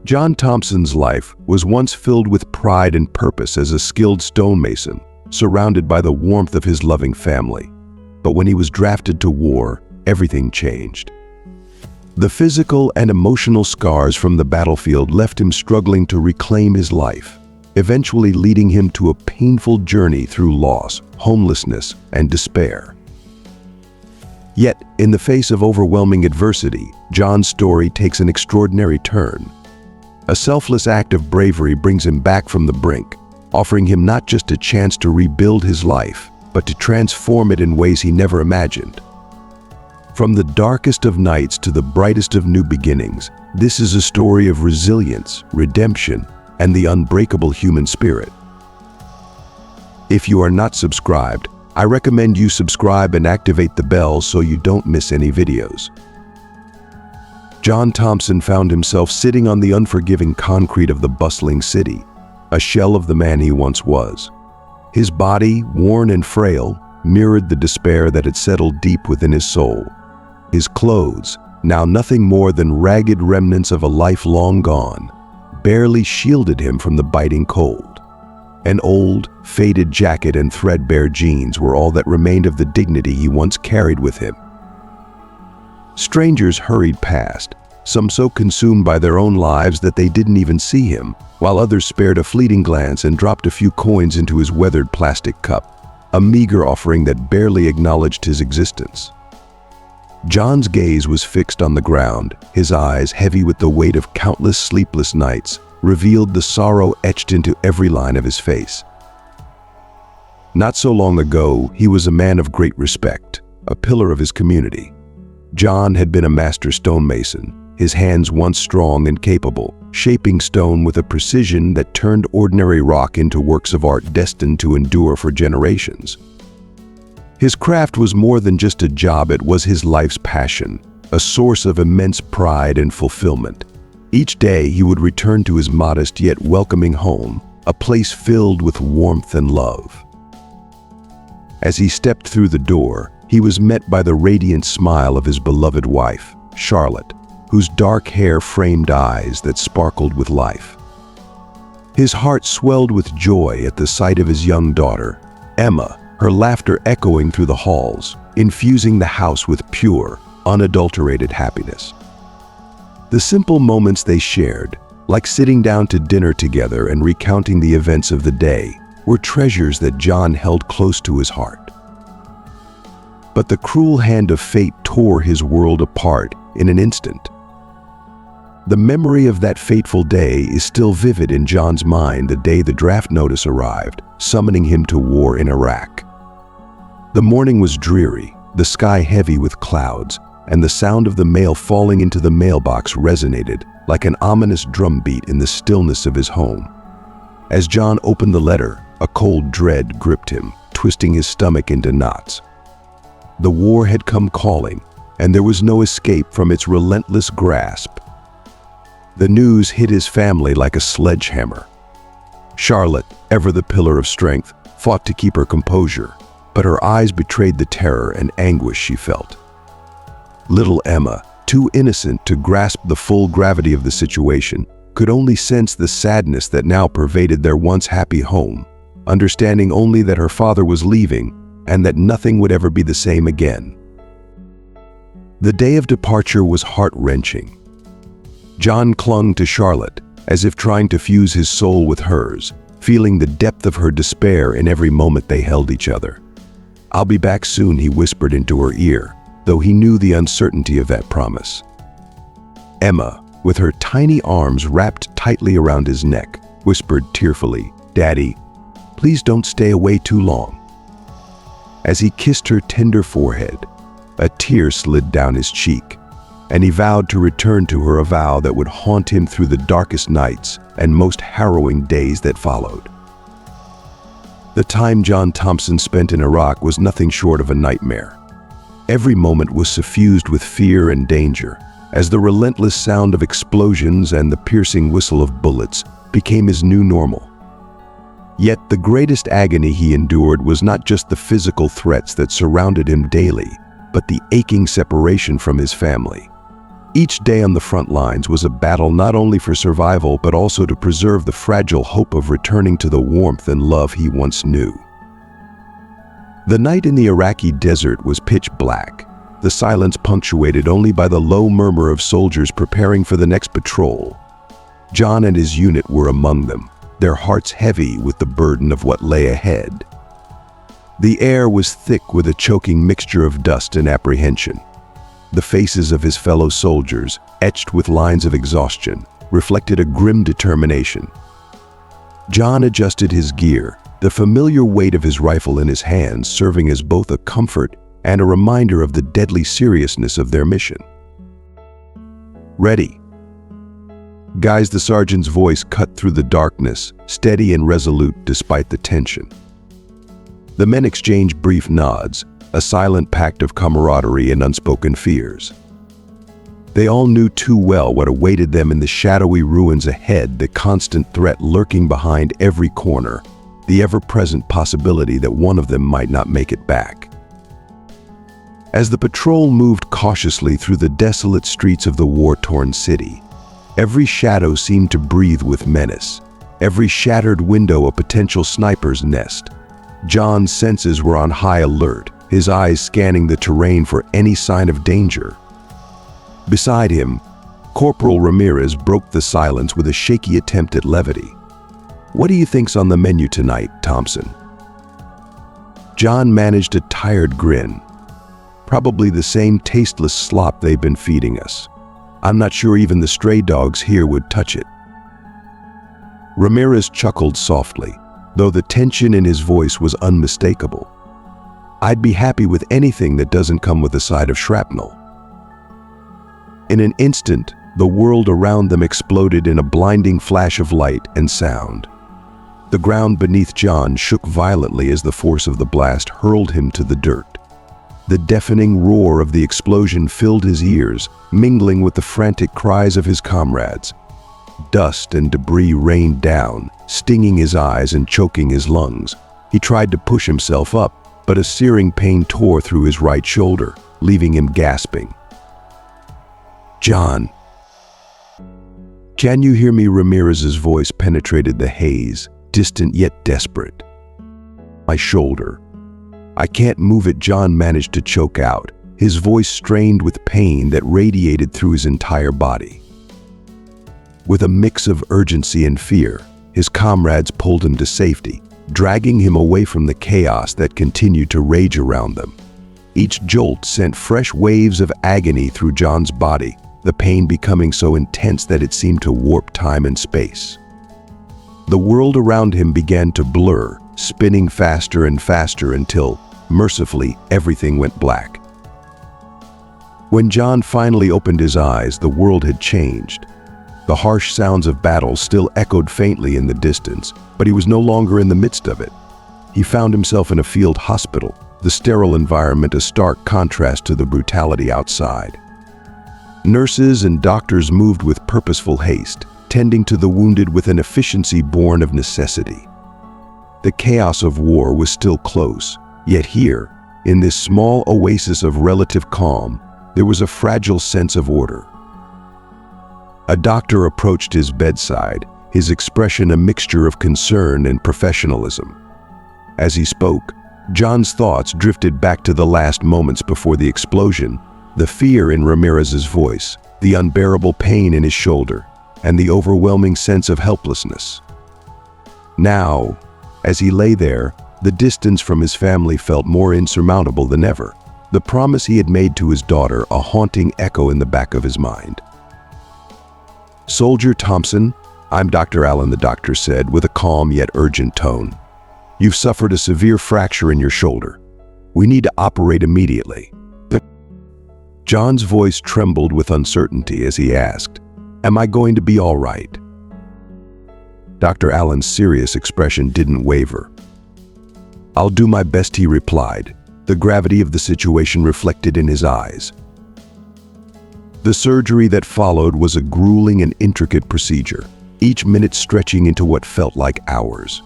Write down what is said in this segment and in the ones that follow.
John Thompson's life was once filled with pride and purpose as a skilled stonemason, surrounded by the warmth of his loving family. But when he was drafted to war, everything changed. The physical and emotional scars from the battlefield left him struggling to reclaim his life, eventually leading him to a painful journey through loss, homelessness, and despair. Yet, in the face of overwhelming adversity, John's story takes an extraordinary turn. A selfless act of bravery brings him back from the brink, offering him not just a chance to rebuild his life, but to transform it in ways he never imagined. From the darkest of nights to the brightest of new beginnings, this is a story of resilience, redemption, and the unbreakable human spirit. If you are not subscribed, I recommend you subscribe and activate the bell so you don't miss any videos. John Thompson found himself sitting on the unforgiving concrete of the bustling city, a shell of the man he once was. His body, worn and frail, mirrored the despair that had settled deep within his soul. His clothes, now nothing more than ragged remnants of a life long gone, barely shielded him from the biting cold. An old, faded jacket and threadbare jeans were all that remained of the dignity he once carried with him. Strangers hurried past, some so consumed by their own lives that they didn't even see him, while others spared a fleeting glance and dropped a few coins into his weathered plastic cup, a meager offering that barely acknowledged his existence. John's gaze was fixed on the ground, his eyes, heavy with the weight of countless sleepless nights, revealed the sorrow etched into every line of his face. Not so long ago, he was a man of great respect, a pillar of his community. John had been a master stonemason, his hands once strong and capable, shaping stone with a precision that turned ordinary rock into works of art destined to endure for generations. His craft was more than just a job, it was his life's passion, a source of immense pride and fulfillment. Each day he would return to his modest yet welcoming home, a place filled with warmth and love. As he stepped through the door, he was met by the radiant smile of his beloved wife, Charlotte, whose dark hair framed eyes that sparkled with life. His heart swelled with joy at the sight of his young daughter, Emma, her laughter echoing through the halls, infusing the house with pure, unadulterated happiness. The simple moments they shared, like sitting down to dinner together and recounting the events of the day, were treasures that John held close to his heart. But the cruel hand of fate tore his world apart in an instant. The memory of that fateful day is still vivid in John's mind, the day the draft notice arrived, summoning him to war in Iraq. The morning was dreary, the sky heavy with clouds, and the sound of the mail falling into the mailbox resonated like an ominous drumbeat in the stillness of his home. As John opened the letter, a cold dread gripped him, twisting his stomach into knots. The war had come calling, and there was no escape from its relentless grasp. The news hit his family like a sledgehammer. Charlotte, ever the pillar of strength, fought to keep her composure, but her eyes betrayed the terror and anguish she felt. Little Emma, too innocent to grasp the full gravity of the situation, could only sense the sadness that now pervaded their once happy home, understanding only that her father was leaving and that nothing would ever be the same again. The day of departure was heart-wrenching. John clung to Charlotte, as if trying to fuse his soul with hers, feeling the depth of her despair in every moment they held each other. "I'll be back soon," he whispered into her ear, though he knew the uncertainty of that promise. Emma, with her tiny arms wrapped tightly around his neck, whispered tearfully, "Daddy, please don't stay away too long." As he kissed her tender forehead, a tear slid down his cheek, and he vowed to return to her, a vow that would haunt him through the darkest nights and most harrowing days that followed. The time John Thompson spent in Iraq was nothing short of a nightmare. Every moment was suffused with fear and danger, as the relentless sound of explosions and the piercing whistle of bullets became his new normal. Yet the greatest agony he endured was not just the physical threats that surrounded him daily, but the aching separation from his family. Each day on the front lines was a battle not only for survival but also to preserve the fragile hope of returning to the warmth and love he once knew. The night in the Iraqi desert was pitch black, the silence punctuated only by the low murmur of soldiers preparing for the next patrol. John and his unit were among them, their hearts heavy with the burden of what lay ahead. The air was thick with a choking mixture of dust and apprehension. The faces of his fellow soldiers, etched with lines of exhaustion, reflected a grim determination. John adjusted his gear, the familiar weight of his rifle in his hands serving as both a comfort and a reminder of the deadly seriousness of their mission. "Ready." "Guys," the sergeant's voice cut through the darkness, steady and resolute despite the tension. The men exchanged brief nods, a silent pact of camaraderie and unspoken fears. They all knew too well what awaited them in the shadowy ruins ahead, the constant threat lurking behind every corner, the ever-present possibility that one of them might not make it back. As the patrol moved cautiously through the desolate streets of the war-torn city, every shadow seemed to breathe with menace, every shattered window a potential sniper's nest. John's senses were on high alert, his eyes scanning the terrain for any sign of danger. Beside him, Corporal Ramirez broke the silence with a shaky attempt at levity. "What do you think's on the menu tonight, Thompson?" John managed a tired grin. "Probably the same tasteless slop they've been feeding us. I'm not sure even the stray dogs here would touch it." Ramirez chuckled softly, though the tension in his voice was unmistakable. "I'd be happy with anything that doesn't come with a side of shrapnel." In an instant, the world around them exploded in a blinding flash of light and sound. The ground beneath John shook violently as the force of the blast hurled him to the dirt. The deafening roar of the explosion filled his ears, mingling with the frantic cries of his comrades. Dust and debris rained down, stinging his eyes and choking his lungs. He tried to push himself up, but a searing pain tore through his right shoulder, leaving him gasping. "John, can you hear me?" Ramirez's voice penetrated the haze, distant yet desperate. "My shoulder. I can't move it," John managed to choke out, his voice strained with pain that radiated through his entire body. With a mix of urgency and fear, his comrades pulled him to safety, dragging him away from the chaos that continued to rage around them. Each jolt sent fresh waves of agony through John's body, the pain becoming so intense that it seemed to warp time and space. The world around him began to blur, spinning faster and faster until, mercifully, everything went black. When John finally opened his eyes, the world had changed. The harsh sounds of battle still echoed faintly in the distance, but he was no longer in the midst of it. He found himself in a field hospital, the sterile environment a stark contrast to the brutality outside. Nurses and doctors moved with purposeful haste, tending to the wounded with an efficiency born of necessity. The chaos of war was still close, yet here, in this small oasis of relative calm, there was a fragile sense of order. A doctor approached his bedside, his expression a mixture of concern and professionalism. As he spoke, John's thoughts drifted back to the last moments before the explosion, the fear in Ramirez's voice, the unbearable pain in his shoulder, and the overwhelming sense of helplessness. Now, as he lay there, the distance from his family felt more insurmountable than ever, the promise he had made to his daughter a haunting echo in the back of his mind. "Soldier Thompson, I'm Dr. Allen," the doctor said with a calm yet urgent tone. "You've suffered a severe fracture in your shoulder. We need to operate immediately." John's voice trembled with uncertainty as he asked, "Am I going to be all right?" Dr. Allen's serious expression didn't waver. "I'll do my best," he replied, the gravity of the situation reflected in his eyes. The surgery that followed was a grueling and intricate procedure, each minute stretching into what felt like hours.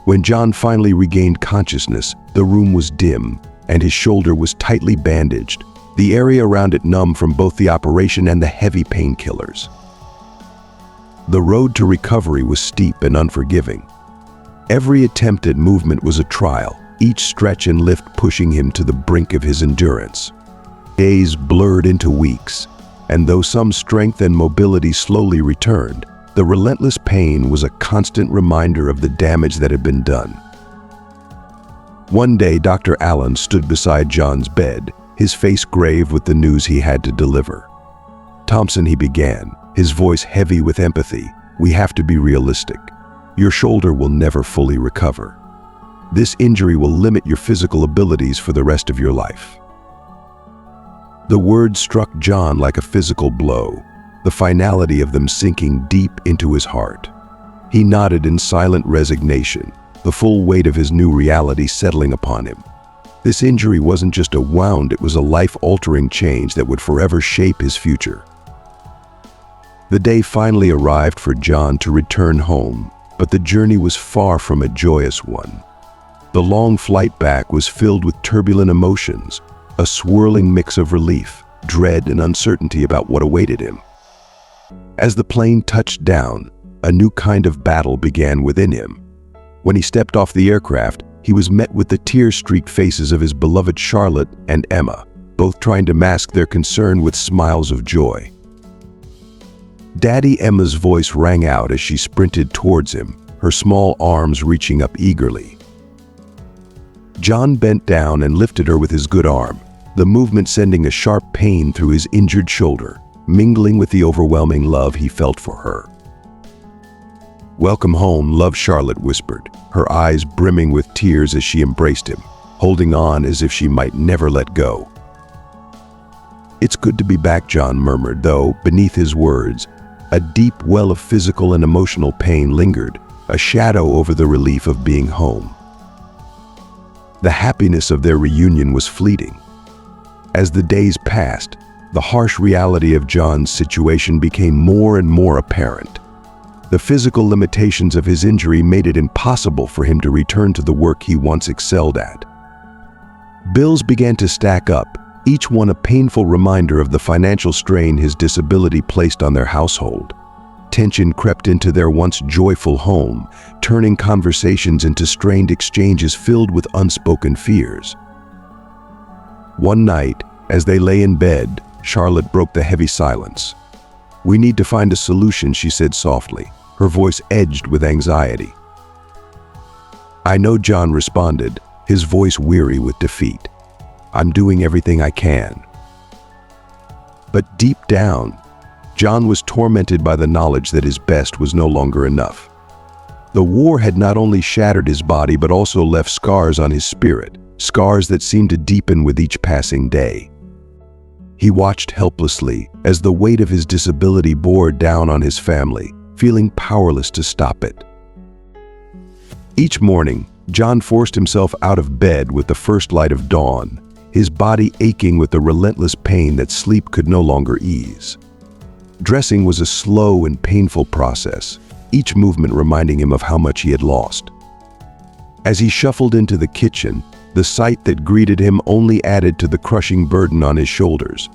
When John finally regained consciousness, the room was dim, and his shoulder was tightly bandaged, the area around it numb from both the operation and the heavy painkillers. The road to recovery was steep and unforgiving. Every attempt at movement was a trial, each stretch and lift pushing him to the brink of his endurance. Days blurred into weeks, and though some strength and mobility slowly returned, the relentless pain was a constant reminder of the damage that had been done. One day, Dr. Allen stood beside John's bed, his face grave with the news he had to deliver. "Thompson," he began, his voice heavy with empathy, "we have to be realistic. Your shoulder will never fully recover. This injury will limit your physical abilities for the rest of your life." The words struck John like a physical blow, the finality of them sinking deep into his heart. He nodded in silent resignation, the full weight of his new reality settling upon him. This injury wasn't just a wound, it was a life-altering change that would forever shape his future. The day finally arrived for John to return home, but the journey was far from a joyous one. The long flight back was filled with turbulent emotions, a swirling mix of relief, dread, and uncertainty about what awaited him. As the plane touched down, a new kind of battle began within him. When he stepped off the aircraft, he was met with the tear-streaked faces of his beloved Charlotte and Emma, both trying to mask their concern with smiles of joy. Daddy Emma's voice rang out as she sprinted towards him, her small arms reaching up eagerly. John bent down and lifted her with his good arm, the movement sending a sharp pain through his injured shoulder, mingling with the overwhelming love he felt for her. "Welcome home, love," Charlotte whispered, her eyes brimming with tears as she embraced him, holding on as if she might never let go. "It's good to be back," John murmured, though, beneath his words, a deep well of physical and emotional pain lingered, a shadow over the relief of being home. The happiness of their reunion was fleeting. As the days passed, the harsh reality of John's situation became more and more apparent. The physical limitations of his injury made it impossible for him to return to the work he once excelled at. Bills began to stack up, each one a painful reminder of the financial strain his disability placed on their household. Tension crept into their once joyful home, turning conversations into strained exchanges filled with unspoken fears. One night, as they lay in bed, Charlotte broke the heavy silence. "We need to find a solution," she said softly, her voice edged with anxiety. "I know," John responded, his voice weary with defeat. "I'm doing everything I can." But deep down, John was tormented by the knowledge that his best was no longer enough. The war had not only shattered his body but also left scars on his spirit, scars that seemed to deepen with each passing day. He watched helplessly as the weight of his disability bore down on his family, feeling powerless to stop it. Each morning, John forced himself out of bed with the first light of dawn, his body aching with the relentless pain that sleep could no longer ease. Dressing was a slow and painful process, each movement reminding him of how much he had lost. As he shuffled into the kitchen, the sight that greeted him only added to the crushing burden on his shoulders.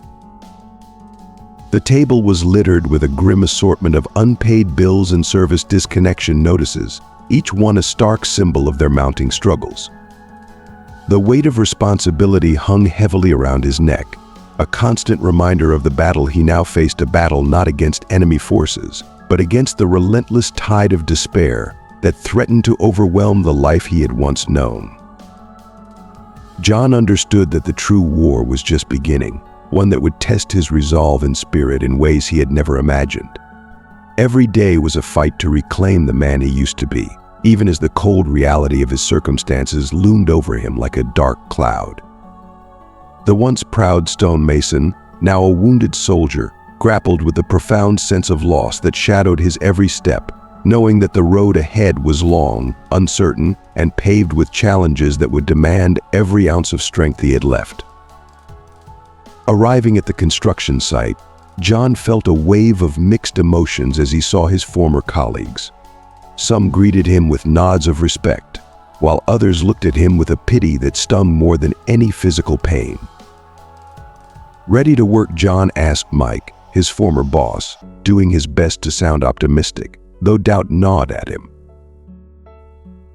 The table was littered with a grim assortment of unpaid bills and service disconnection notices, each one a stark symbol of their mounting struggles. The weight of responsibility hung heavily around his neck, a constant reminder of the battle he now faced, a battle not against enemy forces, but against the relentless tide of despair that threatened to overwhelm the life he had once known. John understood that the true war was just beginning, one that would test his resolve and spirit in ways he had never imagined. Every day was a fight to reclaim the man he used to be, even as the cold reality of his circumstances loomed over him like a dark cloud. The once proud stonemason, now a wounded soldier, grappled with the profound sense of loss that shadowed his every step, knowing that the road ahead was long, uncertain, and paved with challenges that would demand every ounce of strength he had left. Arriving at the construction site, John felt a wave of mixed emotions as he saw his former colleagues. Some greeted him with nods of respect, while others looked at him with a pity that stung more than any physical pain. Ready to work, John asked Mike, his former boss, doing his best to sound optimistic, though doubt gnawed at him.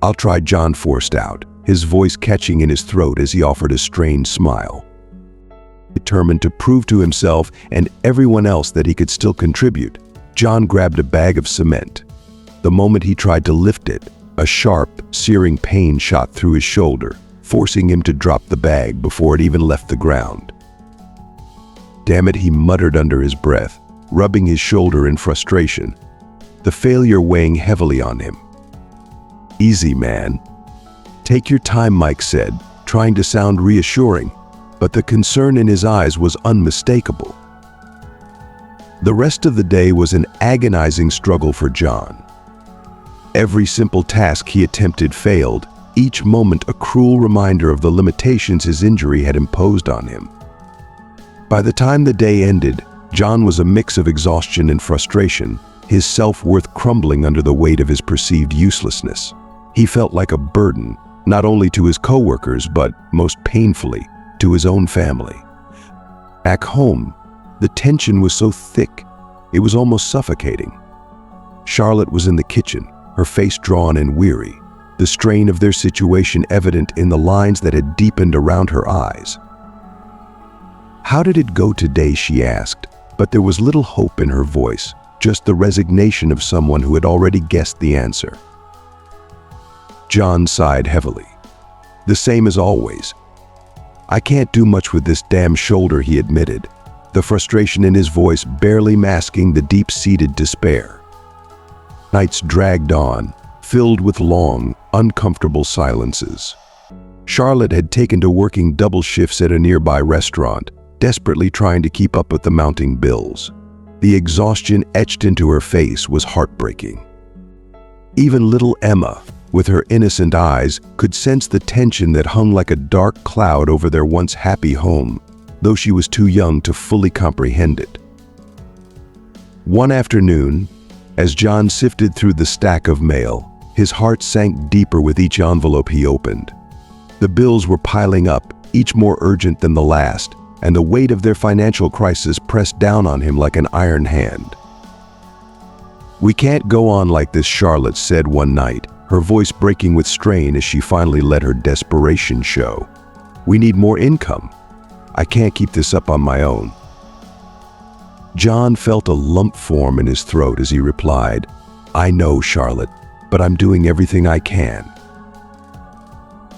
"I'll try," John forced out, his voice catching in his throat as he offered a strained smile. Determined to prove to himself and everyone else that he could still contribute, John grabbed a bag of cement. The moment he tried to lift it, a sharp, searing pain shot through his shoulder, forcing him to drop the bag before it even left the ground. "Damn it," he muttered under his breath, rubbing his shoulder in frustration, the failure weighing heavily on him. "Easy, man. Take your time," Mike said, trying to sound reassuring, but the concern in his eyes was unmistakable. The rest of the day was an agonizing struggle for John. Every simple task he attempted failed, each moment a cruel reminder of the limitations his injury had imposed on him. By the time the day ended, John was a mix of exhaustion and frustration, his self-worth crumbling under the weight of his perceived uselessness. He felt like a burden, not only to his coworkers, but, most painfully, to his own family. Back home, the tension was so thick, it was almost suffocating. Charlotte was in the kitchen, her face drawn and weary, the strain of their situation evident in the lines that had deepened around her eyes. "How did it go today?" she asked, but there was little hope in her voice, just the resignation of someone who had already guessed the answer. John sighed heavily. "The same as always. I can't do much with this damn shoulder," he admitted, the frustration in his voice barely masking the deep-seated despair. Nights dragged on, filled with long, uncomfortable silences. Charlotte had taken to working double shifts at a nearby restaurant, desperately trying to keep up with the mounting bills. The exhaustion etched into her face was heartbreaking. Even little Emma, with her innocent eyes, could sense the tension that hung like a dark cloud over their once happy home, though she was too young to fully comprehend it. One afternoon, as John sifted through the stack of mail, his heart sank deeper with each envelope he opened. The bills were piling up, each more urgent than the last, and the weight of their financial crisis pressed down on him like an iron hand. "We can't go on like this," Charlotte said one night, her voice breaking with strain as she finally let her desperation show. "We need more income. I can't keep this up on my own." John felt a lump form in his throat as he replied, "I know, Charlotte, but I'm doing everything I can."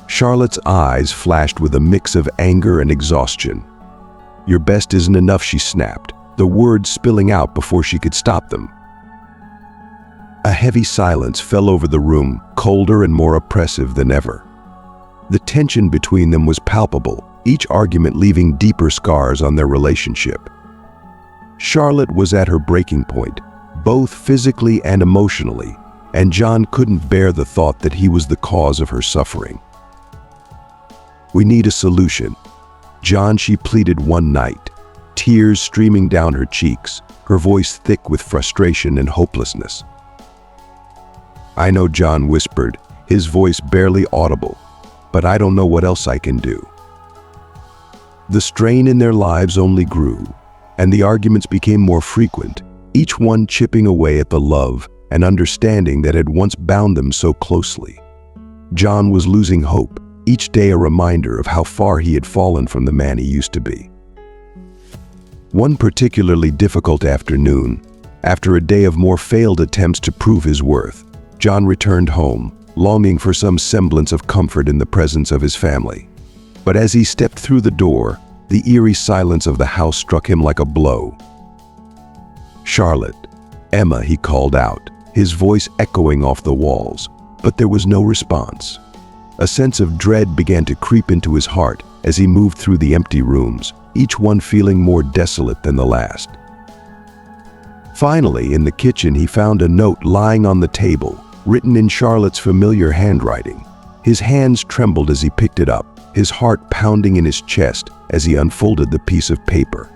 Charlotte's eyes flashed with a mix of anger and exhaustion. "Your best isn't enough," she snapped, the words spilling out before she could stop them. A heavy silence fell over the room, colder and more oppressive than ever. The tension between them was palpable, each argument leaving deeper scars on their relationship. Charlotte was at her breaking point, both physically and emotionally, and John couldn't bear the thought that he was the cause of her suffering. "We need a solution, John," she pleaded one night, tears streaming down her cheeks, her voice thick with frustration and hopelessness. "I know," John whispered, his voice barely audible, "but I don't know what else I can do." The strain in their lives only grew, and the arguments became more frequent, each one chipping away at the love and understanding that had once bound them so closely. John was losing hope, each day a reminder of how far he had fallen from the man he used to be. One particularly difficult afternoon, after a day of more failed attempts to prove his worth, John returned home, longing for some semblance of comfort in the presence of his family. But as he stepped through the door, the eerie silence of the house struck him like a blow. "Charlotte, Emma," he called out, his voice echoing off the walls, but there was no response. A sense of dread began to creep into his heart as he moved through the empty rooms, each one feeling more desolate than the last. Finally, in the kitchen, he found a note lying on the table, written in Charlotte's familiar handwriting. His hands trembled as he picked it up, his heart pounding in his chest as he unfolded the piece of paper.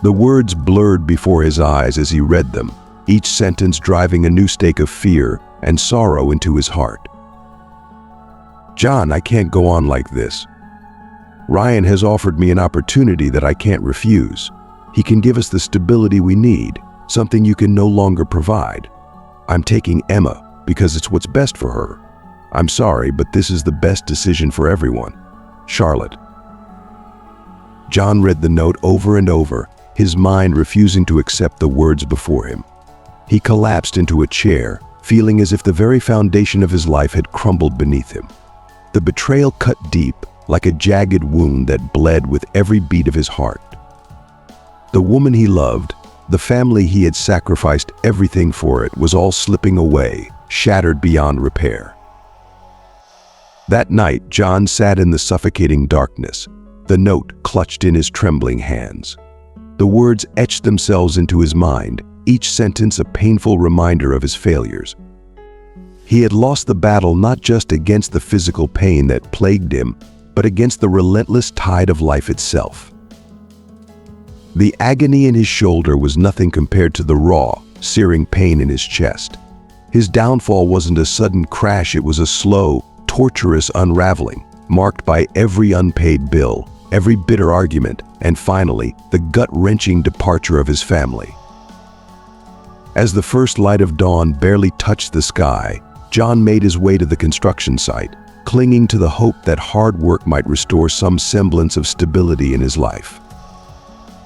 The words blurred before his eyes as he read them, each sentence driving a new stake of fear and sorrow into his heart. "John, I can't go on like this. Ryan has offered me an opportunity that I can't refuse. He can give us the stability we need, something you can no longer provide. I'm taking Emma because it's what's best for her. I'm sorry, but this is the best decision for everyone. Charlotte. John read the note over and over, his mind refusing to accept the words before him. He collapsed into a chair, feeling as if the very foundation of his life had crumbled beneath him. The betrayal cut deep, like a jagged wound that bled with every beat of his heart. The woman he loved, the family he had sacrificed everything for, it was all slipping away, shattered beyond repair. That night, John sat in the suffocating darkness, the note clutched in his trembling hands. The words etched themselves into his mind, each sentence a painful reminder of his failures. He had lost the battle not just against the physical pain that plagued him, but against the relentless tide of life itself. The agony in his shoulder was nothing compared to the raw, searing pain in his chest. His downfall wasn't a sudden crash, it was a slow, torturous unraveling, marked by every unpaid bill, every bitter argument, and finally, the gut-wrenching departure of his family. As the first light of dawn barely touched the sky, John made his way to the construction site, clinging to the hope that hard work might restore some semblance of stability in his life.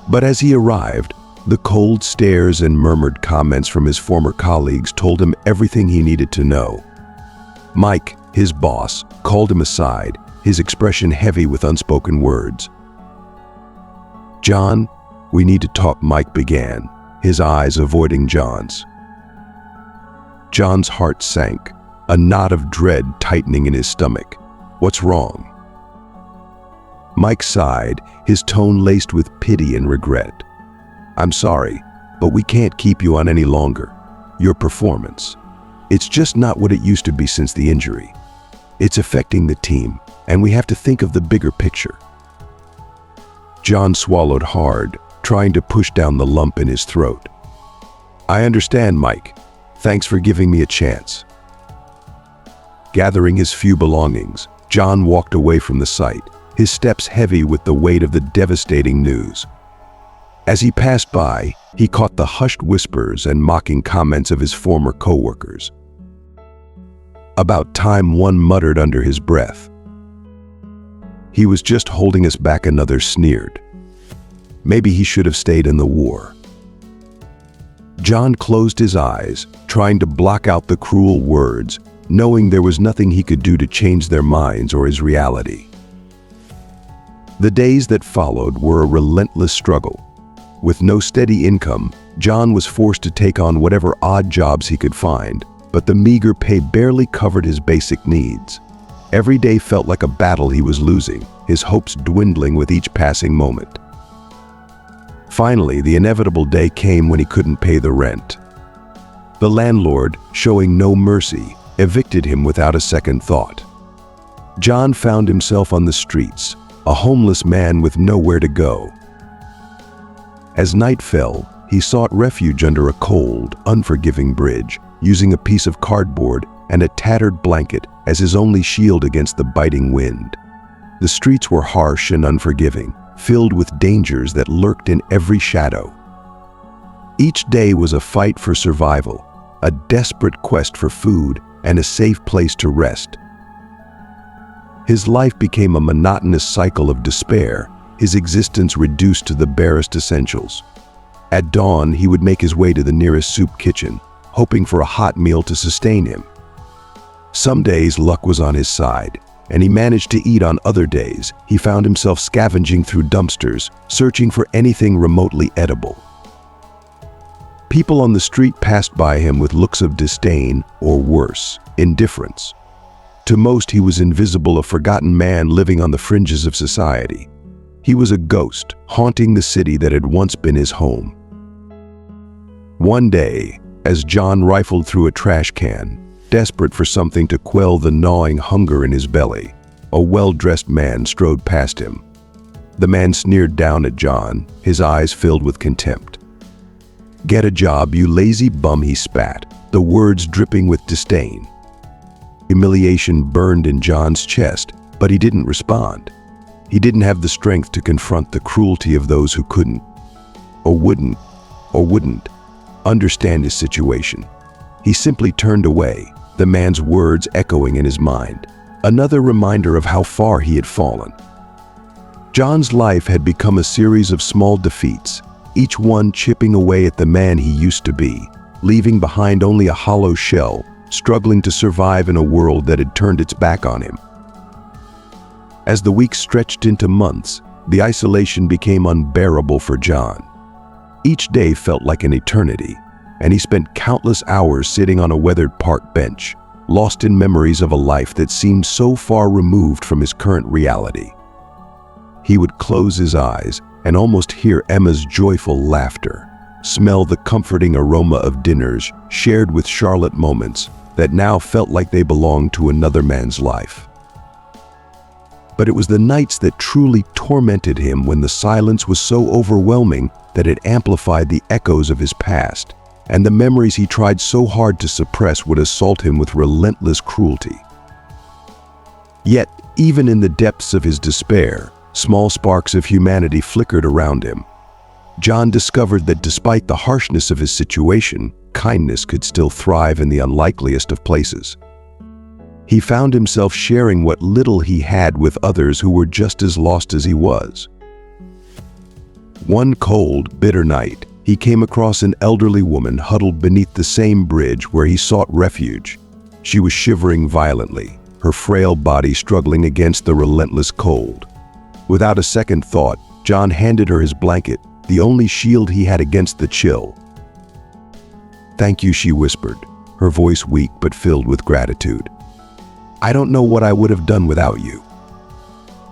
But as he arrived, the cold stares and murmured comments from his former colleagues told him everything he needed to know. Mike, his boss, called him aside, his expression heavy with unspoken words. "John, we need to talk," Mike began, his eyes avoiding John's. John's heart sank, a knot of dread tightening in his stomach. "What's wrong?" Mike sighed, his tone laced with pity and regret. "I'm sorry, but we can't keep you on any longer. Your performance, it's just not what it used to be since the injury. It's affecting the team, and we have to think of the bigger picture." John swallowed hard, trying to push down the lump in his throat. "I understand, Mike. Thanks for giving me a chance." Gathering his few belongings, John walked away from the site, his steps heavy with the weight of the devastating news. As he passed by, he caught the hushed whispers and mocking comments of his former co-workers. "About time," one muttered under his breath. "He was just holding us back," another sneered. "Maybe he should have stayed in the war." John closed his eyes, trying to block out the cruel words, knowing there was nothing he could do to change their minds or his reality. The days that followed were a relentless struggle. With no steady income, John was forced to take on whatever odd jobs he could find, but the meager pay barely covered his basic needs. Every day felt like a battle he was losing, his hopes dwindling with each passing moment. Finally, the inevitable day came when he couldn't pay the rent. The landlord, showing no mercy, evicted him without a second thought. John found himself on the streets, a homeless man with nowhere to go. As night fell, he sought refuge under a cold, unforgiving bridge, using a piece of cardboard and a tattered blanket as his only shield against the biting wind. The streets were harsh and unforgiving, filled with dangers that lurked in every shadow. Each day was a fight for survival, a desperate quest for food and a safe place to rest. His life became a monotonous cycle of despair, his existence reduced to the barest essentials. At dawn, he would make his way to the nearest soup kitchen, hoping for a hot meal to sustain him. Some days luck was on his side, and he managed to eat. On other days, he found himself scavenging through dumpsters, searching for anything remotely edible. People on the street passed by him with looks of disdain, or worse, indifference. To most, he was invisible, a forgotten man living on the fringes of society. He was a ghost, haunting the city that had once been his home. One day, as John rifled through a trash can, desperate for something to quell the gnawing hunger in his belly, a well-dressed man strode past him. The man sneered down at John, his eyes filled with contempt. "Get a job, you lazy bum," he spat, the words dripping with disdain. Humiliation burned in John's chest, but he didn't respond. He didn't have the strength to confront the cruelty of those who couldn't, or wouldn't understand his situation. He simply turned away, the man's words echoing in his mind, another reminder of how far he had fallen. John's life had become a series of small defeats, each one chipping away at the man he used to be, leaving behind only a hollow shell, struggling to survive in a world that had turned its back on him. As the weeks stretched into months, the isolation became unbearable for John. Each day felt like an eternity, and he spent countless hours sitting on a weathered park bench, lost in memories of a life that seemed so far removed from his current reality. He would close his eyes and almost hear Emma's joyful laughter, smell the comforting aroma of dinners shared with Charlotte, moments that now felt like they belonged to another man's life. But it was the nights that truly tormented him, when the silence was so overwhelming that it amplified the echoes of his past, and the memories he tried so hard to suppress would assault him with relentless cruelty. Yet, even in the depths of his despair, small sparks of humanity flickered around him. John discovered that despite the harshness of his situation, kindness could still thrive in the unlikeliest of places. He found himself sharing what little he had with others who were just as lost as he was. One cold, bitter night, he came across an elderly woman huddled beneath the same bridge where he sought refuge. She was shivering violently, her frail body struggling against the relentless cold. Without a second thought, John handed her his blanket, the only shield he had against the chill. "Thank you," she whispered, her voice weak but filled with gratitude. "I don't know what I would have done without you."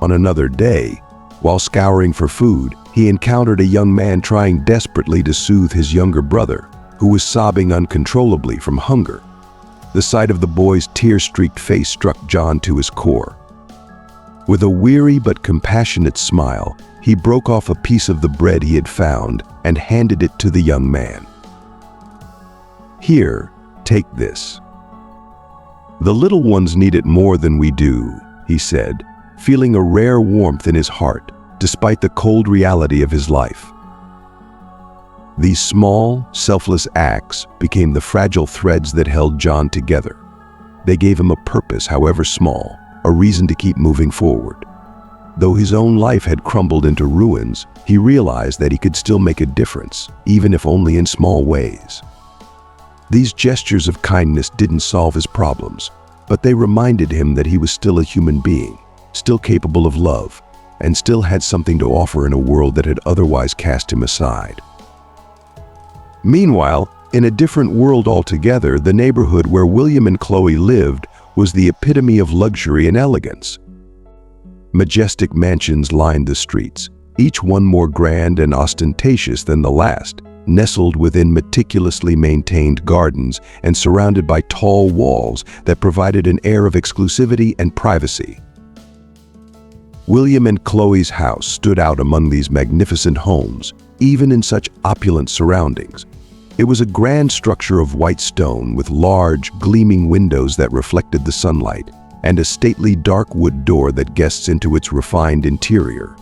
On another day, while scouring for food, he encountered a young man trying desperately to soothe his younger brother, who was sobbing uncontrollably from hunger. The sight of the boy's tear-streaked face struck John to his core. With a weary but compassionate smile, he broke off a piece of the bread he had found and handed it to the young man. "Here, take this. The little ones need it more than we do," he said, feeling a rare warmth in his heart, despite the cold reality of his life. These small, selfless acts became the fragile threads that held John together. They gave him a purpose, however small, a reason to keep moving forward. Though his own life had crumbled into ruins, he realized that he could still make a difference, even if only in small ways. These gestures of kindness didn't solve his problems, but they reminded him that he was still a human being, still capable of love, and still had something to offer in a world that had otherwise cast him aside. Meanwhile, in a different world altogether, the neighborhood where William and Chloe lived was the epitome of luxury and elegance. Majestic mansions lined the streets, each one more grand and ostentatious than the last, nestled within meticulously maintained gardens and surrounded by tall walls that provided an air of exclusivity and privacy. William and Chloe's house stood out among these magnificent homes, even in such opulent surroundings. It was a grand structure of white stone with large, gleaming windows that reflected the sunlight, and a stately dark wood door that guests into its refined interior.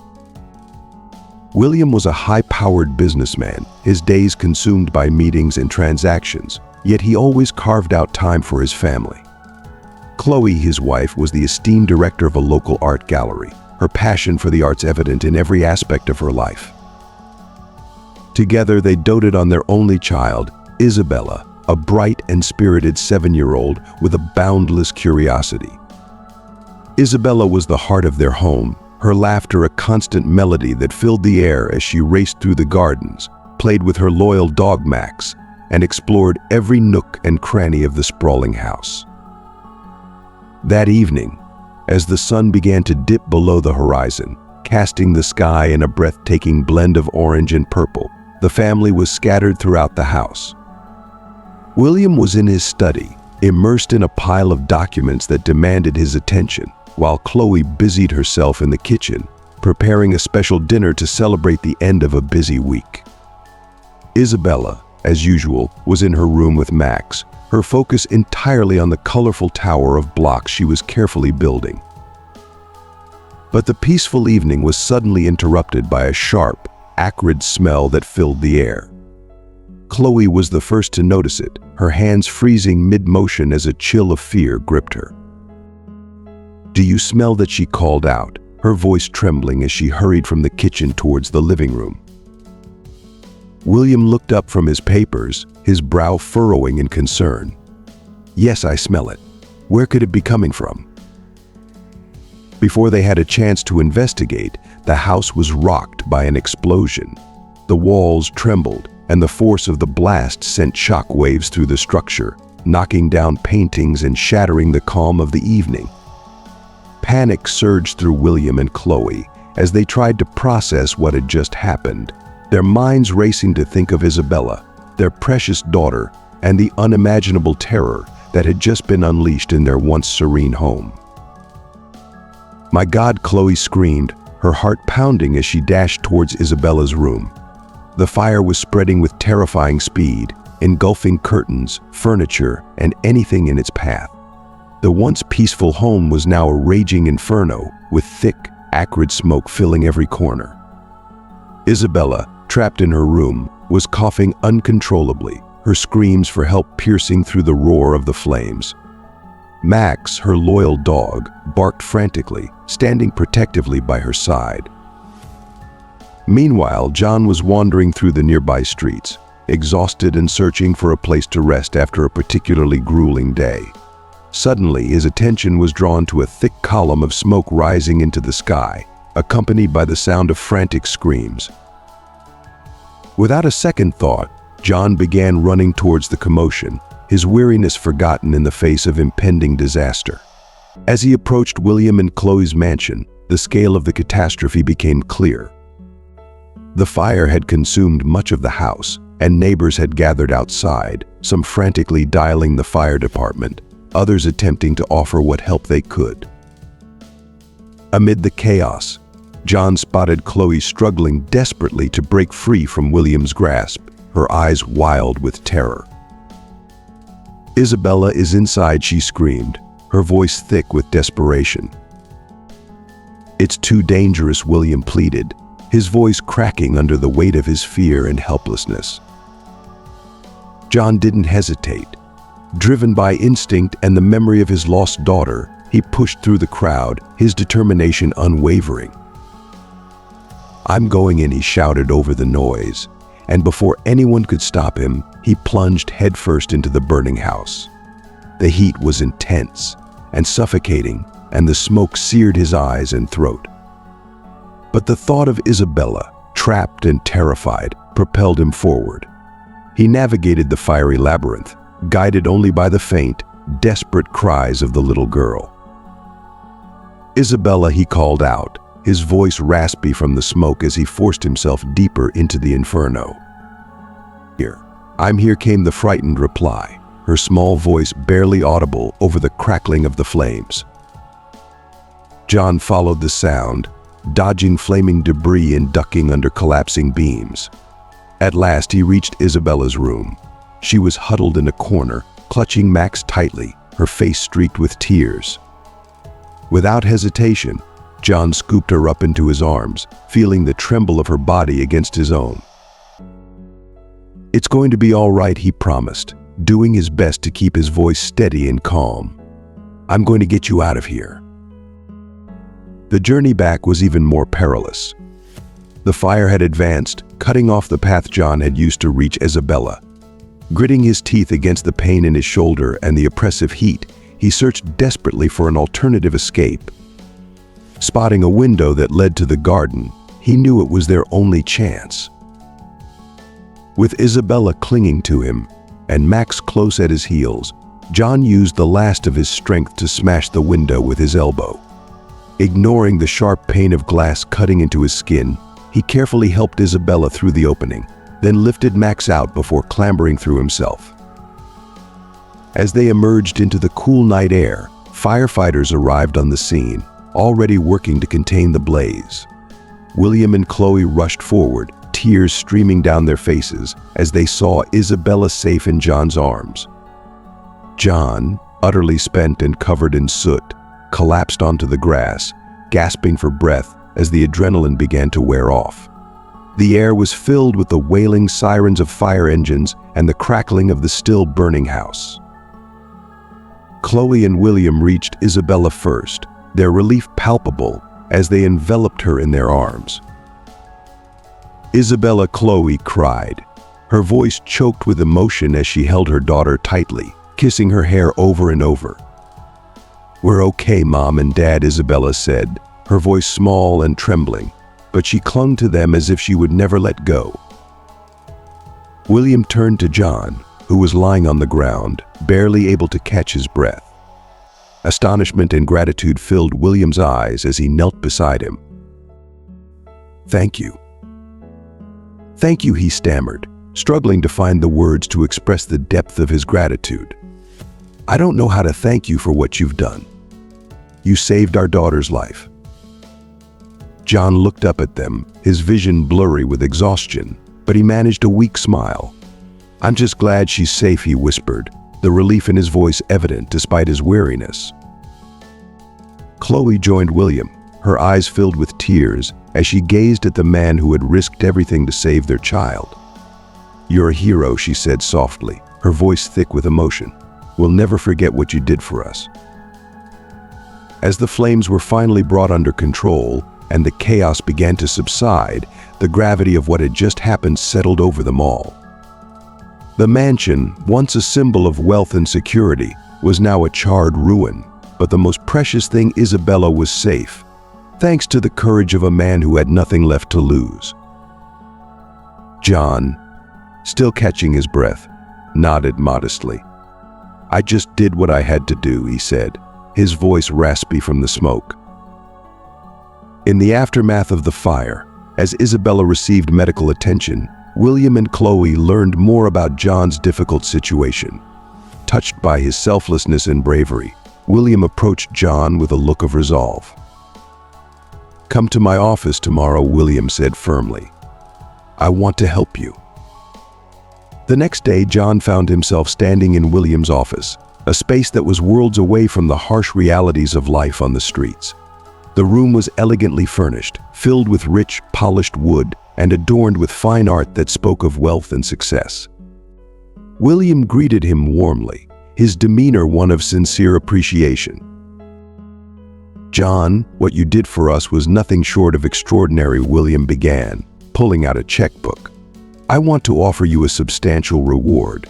William was a high-powered businessman, his days consumed by meetings and transactions, yet he always carved out time for his family. Chloe, his wife, was the esteemed director of a local art gallery, her passion for the arts evident in every aspect of her life. Together, they doted on their only child, Isabella, a bright and spirited 7-year-old with a boundless curiosity. Isabella was the heart of their home, her laughter a constant melody that filled the air as she raced through the gardens, played with her loyal dog Max, and explored every nook and cranny of the sprawling house. That evening, as the sun began to dip below the horizon, casting the sky in a breathtaking blend of orange and purple, the family was scattered throughout the house. William was in his study, immersed in a pile of documents that demanded his attention, while Chloe busied herself in the kitchen, preparing a special dinner to celebrate the end of a busy week. Isabella, as usual, was in her room with Max, her focus entirely on the colorful tower of blocks she was carefully building. But the peaceful evening was suddenly interrupted by a sharp, acrid smell that filled the air. Chloe was the first to notice it, her hands freezing mid-motion as a chill of fear gripped her. "Do you smell that?" she called out, her voice trembling as she hurried from the kitchen towards the living room. William looked up from his papers, his brow furrowing in concern. "Yes, I smell it. Where could it be coming from?" Before they had a chance to investigate, the house was rocked by an explosion. The walls trembled, and the force of the blast sent shock waves through the structure, knocking down paintings and shattering the calm of the evening. Panic surged through William and Chloe as they tried to process what had just happened, their minds racing to think of Isabella, their precious daughter, and the unimaginable terror that had just been unleashed in their once serene home. "My God!" Chloe screamed, her heart pounding as she dashed towards Isabella's room. The fire was spreading with terrifying speed, engulfing curtains, furniture, and anything in its path. The once peaceful home was now a raging inferno, with thick, acrid smoke filling every corner. Isabella, trapped in her room, was coughing uncontrollably, her screams for help piercing through the roar of the flames. Max, her loyal dog, barked frantically, standing protectively by her side. Meanwhile, John was wandering through the nearby streets, exhausted and searching for a place to rest after a particularly grueling day. Suddenly, his attention was drawn to a thick column of smoke rising into the sky, accompanied by the sound of frantic screams. Without a second thought, John began running towards the commotion, his weariness forgotten in the face of impending disaster. As he approached William and Chloe's mansion, the scale of the catastrophe became clear. The fire had consumed much of the house, and neighbors had gathered outside, some frantically dialing the fire department, others attempting to offer what help they could. Amid the chaos, John spotted Chloe struggling desperately to break free from William's grasp, her eyes wild with terror. "Isabella is inside," she screamed, her voice thick with desperation. "It's too dangerous," William pleaded, his voice cracking under the weight of his fear and helplessness. John didn't hesitate. Driven by instinct and the memory of his lost daughter, he pushed through the crowd, his determination unwavering. "I'm going in," he shouted over the noise, and before anyone could stop him, he plunged headfirst into the burning house. The heat was intense and suffocating, and the smoke seared his eyes and throat. But the thought of Isabella, trapped and terrified, propelled him forward. He navigated the fiery labyrinth, guided only by the faint, desperate cries of the little girl. "Isabella," he called out, his voice raspy from the smoke as he forced himself deeper into the inferno. "Here, I'm here," came the frightened reply, her small voice barely audible over the crackling of the flames. John followed the sound, dodging flaming debris and ducking under collapsing beams. At last he reached Isabella's room. She was huddled in a corner, clutching Max tightly, her face streaked with tears. Without hesitation, John scooped her up into his arms, feeling the tremble of her body against his own. "It's going to be all right," he promised, doing his best to keep his voice steady and calm. "I'm going to get you out of here." The journey back was even more perilous. The fire had advanced, cutting off the path John had used to reach Isabella. Gritting his teeth against the pain in his shoulder and the oppressive heat, he searched desperately for an alternative escape. Spotting a window that led to the garden, he knew it was their only chance. With Isabella clinging to him and Max close at his heels, John used the last of his strength to smash the window with his elbow. Ignoring the sharp pain of glass cutting into his skin, he carefully helped Isabella through the opening, then lifted Max out before clambering through himself. As they emerged into the cool night air, firefighters arrived on the scene, already working to contain the blaze. William and Chloe rushed forward, tears streaming down their faces as they saw Isabella safe in John's arms. John, utterly spent and covered in soot, collapsed onto the grass, gasping for breath as the adrenaline began to wear off. The air was filled with the wailing sirens of fire engines and the crackling of the still burning house. Chloe and William reached Isabella first, their relief palpable as they enveloped her in their arms. "Isabella," Chloe cried, her voice choked with emotion as she held her daughter tightly, kissing her hair over and over. "We're okay, Mom and Dad," Isabella said, her voice small and trembling, but she clung to them as if she would never let go. William turned to John, who was lying on the ground, barely able to catch his breath. Astonishment and gratitude filled William's eyes as he knelt beside him. "Thank you. Thank you," he stammered, struggling to find the words to express the depth of his gratitude. "I don't know how to thank you for what you've done. You saved our daughter's life." John looked up at them, his vision blurry with exhaustion, but he managed a weak smile. "I'm just glad she's safe," he whispered, the relief in his voice evident despite his weariness. Chloe joined William, her eyes filled with tears as she gazed at the man who had risked everything to save their child. "You're a hero," she said softly, her voice thick with emotion. "We'll never forget what you did for us." As the flames were finally brought under control and the chaos began to subside, the gravity of what had just happened settled over them all. The mansion, once a symbol of wealth and security, was now a charred ruin, but the most precious thing, Isabella, was safe, thanks to the courage of a man who had nothing left to lose. John, still catching his breath, nodded modestly. "I just did what I had to do," he said, his voice raspy from the smoke. In the aftermath of the fire, as Isabella received medical attention, William and Chloe learned more about John's difficult situation. Touched by his selflessness and bravery, William approached John with a look of resolve. "Come to my office tomorrow," William said firmly. "I want to help you." The next day, John found himself standing in William's office, a space that was worlds away from the harsh realities of life on the streets. The room was elegantly furnished, filled with rich, polished wood, and adorned with fine art that spoke of wealth and success. William greeted him warmly, his demeanor one of sincere appreciation. "John, what you did for us was nothing short of extraordinary," William began, pulling out a checkbook. "I want to offer you a substantial reward."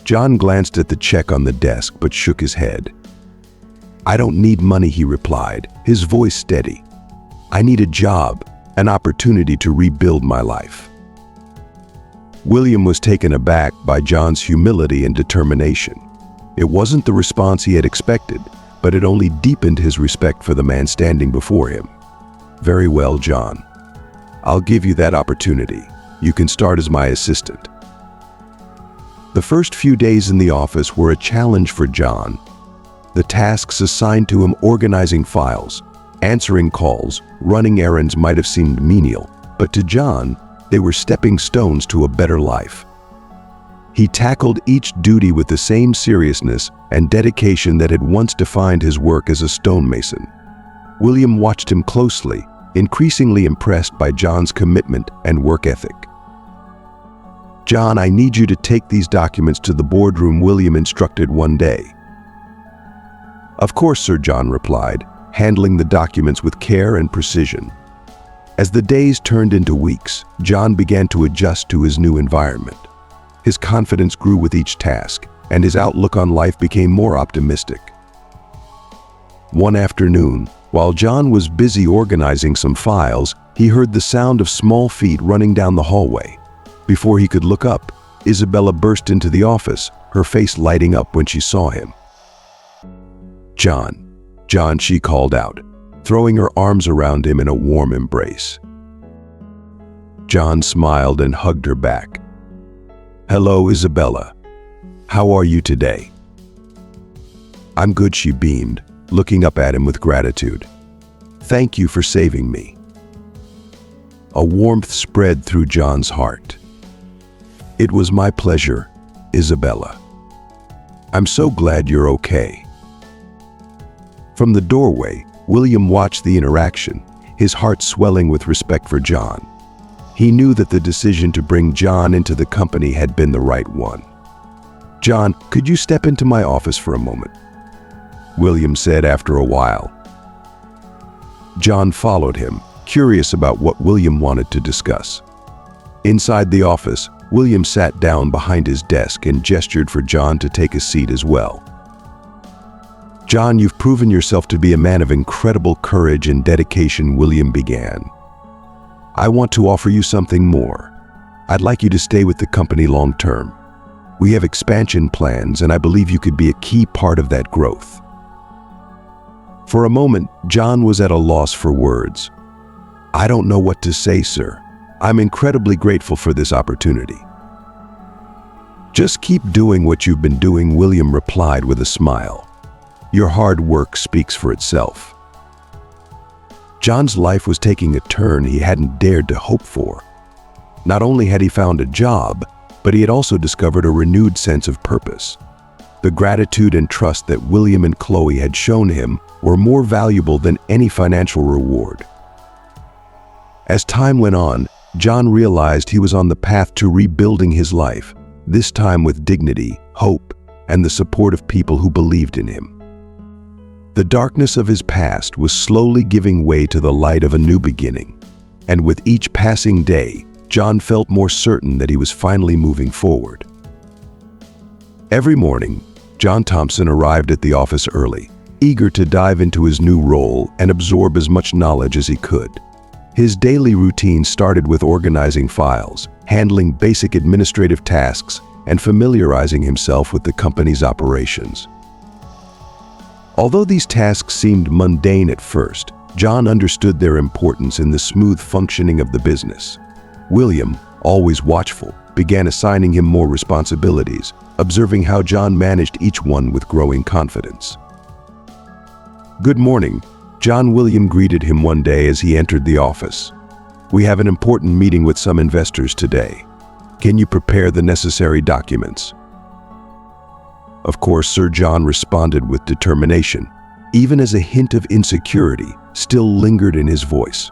John glanced at the check on the desk but shook his head. "I don't need money," he replied, his voice steady. "I need a job, an opportunity to rebuild my life." William was taken aback by John's humility and determination. It wasn't the response he had expected, but it only deepened his respect for the man standing before him. "Very well, John. I'll give you that opportunity. You can start as my assistant." The first few days in the office were a challenge for John. The tasks assigned to him, organizing files, answering calls, running errands, might have seemed menial, but to John, they were stepping stones to a better life. He tackled each duty with the same seriousness and dedication that had once defined his work as a stonemason. William watched him closely, increasingly impressed by John's commitment and work ethic. "John, I need you to take these documents to the boardroom," William instructed one day. "Of course, sir," John replied, handling the documents with care and precision. As the days turned into weeks, John began to adjust to his new environment. His confidence grew with each task, and his outlook on life became more optimistic. One afternoon, while John was busy organizing some files, he heard the sound of small feet running down the hallway. Before he could look up, Isabella burst into the office, her face lighting up when she saw him. "John, John," she called out, throwing her arms around him in a warm embrace. John smiled and hugged her back. "Hello, Isabella. How are you today?" "I'm good," she beamed, looking up at him with gratitude. "Thank you for saving me." A warmth spread through John's heart. "It was my pleasure, Isabella. I'm so glad you're okay." From the doorway, William watched the interaction, his heart swelling with respect for John. He knew that the decision to bring John into the company had been the right one. "John, could you step into my office for a moment?" William said after a while. John followed him, curious about what William wanted to discuss. Inside the office, William sat down behind his desk and gestured for John to take a seat as well. "John, you've proven yourself to be a man of incredible courage and dedication," William began. "I want to offer you something more. I'd like you to stay with the company long term. We have expansion plans, and I believe you could be a key part of that growth." For a moment, John was at a loss for words. "I don't know what to say, sir. I'm incredibly grateful for this opportunity." "Just keep doing what you've been doing," William replied with a smile. "Your hard work speaks for itself." John's life was taking a turn he hadn't dared to hope for. Not only had he found a job, but he had also discovered a renewed sense of purpose. The gratitude and trust that William and Chloe had shown him were more valuable than any financial reward. As time went on, John realized he was on the path to rebuilding his life, this time with dignity, hope, and the support of people who believed in him. The darkness of his past was slowly giving way to the light of a new beginning, and with each passing day, John felt more certain that he was finally moving forward. Every morning, John Thompson arrived at the office early, eager to dive into his new role and absorb as much knowledge as he could. His daily routine started with organizing files, handling basic administrative tasks, and familiarizing himself with the company's operations. Although these tasks seemed mundane at first, John understood their importance in the smooth functioning of the business. William, always watchful, began assigning him more responsibilities, observing how John managed each one with growing confidence. "Good morning," John William greeted him one day as he entered the office. "We have an important meeting with some investors today. Can you prepare the necessary documents?" Of course, Sir John responded with determination, even as a hint of insecurity still lingered in his voice.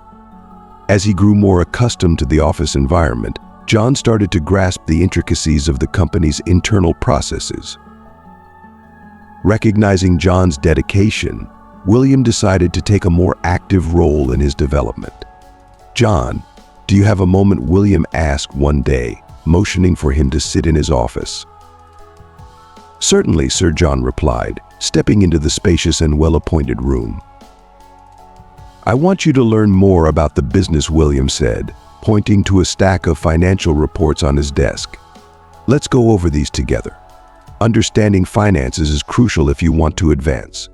As he grew more accustomed to the office environment, John started to grasp the intricacies of the company's internal processes. Recognizing John's dedication, William decided to take a more active role in his development. "John, do you have a moment?" William asked one day, motioning for him to sit in his office. "Certainly," Sir John replied, stepping into the spacious and well-appointed room. "I want you to learn more about the business," William said, pointing to a stack of financial reports on his desk. "Let's go over these together. Understanding finances is crucial if you want to advance."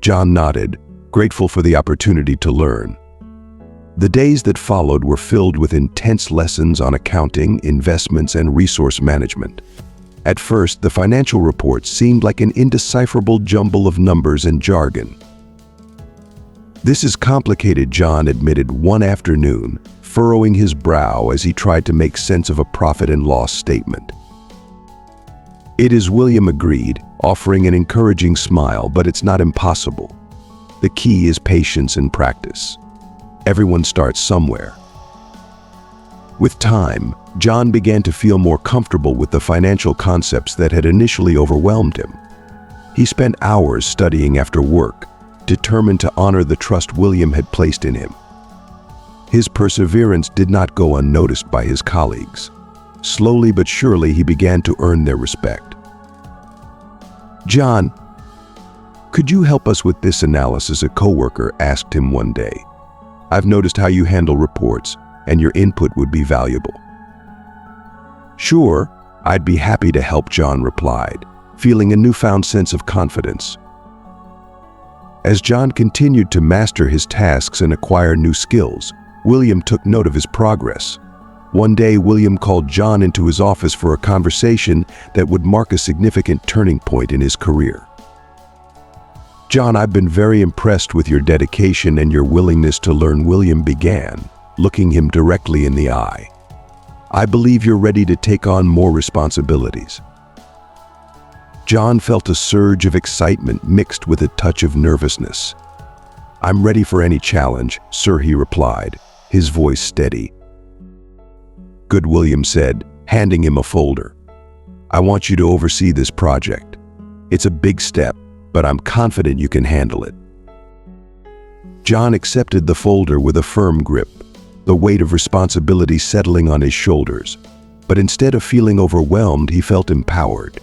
John nodded, grateful for the opportunity to learn. The days that followed were filled with intense lessons on accounting, investments, and resource management. At first, the financial reports seemed like an indecipherable jumble of numbers and jargon. "This is complicated," John admitted one afternoon, furrowing his brow as he tried to make sense of a profit and loss statement. "It is," William agreed, offering an encouraging smile, "but it's not impossible. The key is patience and practice. Everyone starts somewhere." With time, John began to feel more comfortable with the financial concepts that had initially overwhelmed him. He spent hours studying after work, determined to honor the trust William had placed in him. His perseverance did not go unnoticed by his colleagues. Slowly but surely, he began to earn their respect. "John, could you help us with this analysis?" a coworker asked him one day. "I've noticed how you handle reports, and your input would be valuable." "Sure, I'd be happy to help," John replied, feeling a newfound sense of confidence. As John continued to master his tasks and acquire new skills, William took note of his progress. One day, William called John into his office for a conversation that would mark a significant turning point in his career. "John, I've been very impressed with your dedication and your willingness to learn," William began, looking him directly in the eye. "I believe you're ready to take on more responsibilities." John felt a surge of excitement mixed with a touch of nervousness. "I'm ready for any challenge, sir," he replied, his voice steady. "Good," William said, handing him a folder. "I want you to oversee this project. It's a big step, but I'm confident you can handle it." John accepted the folder with a firm grip, the weight of responsibility settling on his shoulders. But instead of feeling overwhelmed, he felt empowered.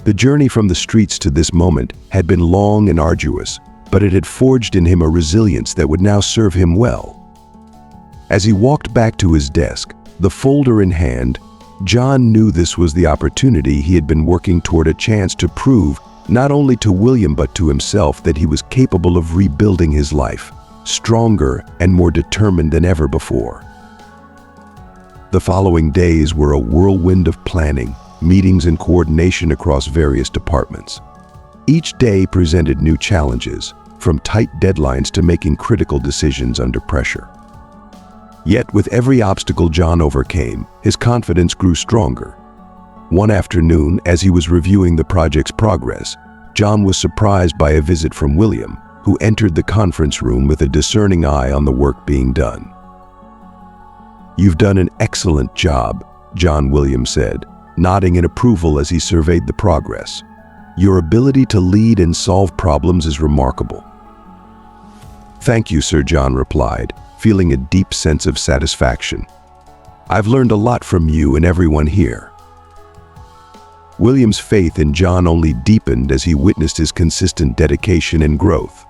The journey from the streets to this moment had been long and arduous, but it had forged in him a resilience that would now serve him well. As he walked back to his desk, the folder in hand, John knew this was the opportunity he had been working toward, a chance to prove not only to William but to himself that he was capable of rebuilding his life, stronger and more determined than ever before. The following days were a whirlwind of planning, meetings and coordination across various departments. Each day presented new challenges, from tight deadlines to making critical decisions under pressure. Yet with every obstacle John overcame, his confidence grew stronger. One afternoon, as he was reviewing the project's progress, John was surprised by a visit from William, who entered the conference room with a discerning eye on the work being done. "You've done an excellent job," John Williams said, nodding in approval as he surveyed the progress. "Your ability to lead and solve problems is remarkable." "Thank you, sir," John replied, feeling a deep sense of satisfaction. "I've learned a lot from you and everyone here." William's faith in John only deepened as he witnessed his consistent dedication and growth.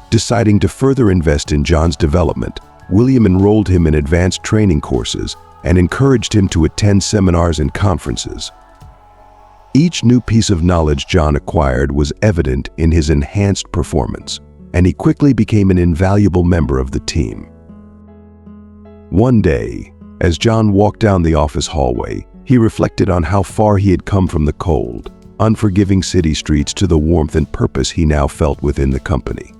Deciding to further invest in John's development, William enrolled him in advanced training courses and encouraged him to attend seminars and conferences. Each new piece of knowledge John acquired was evident in his enhanced performance, and he quickly became an invaluable member of the team. One day, as John walked down the office hallway, he reflected on how far he had come from the cold, unforgiving city streets to the warmth and purpose he now felt within the company.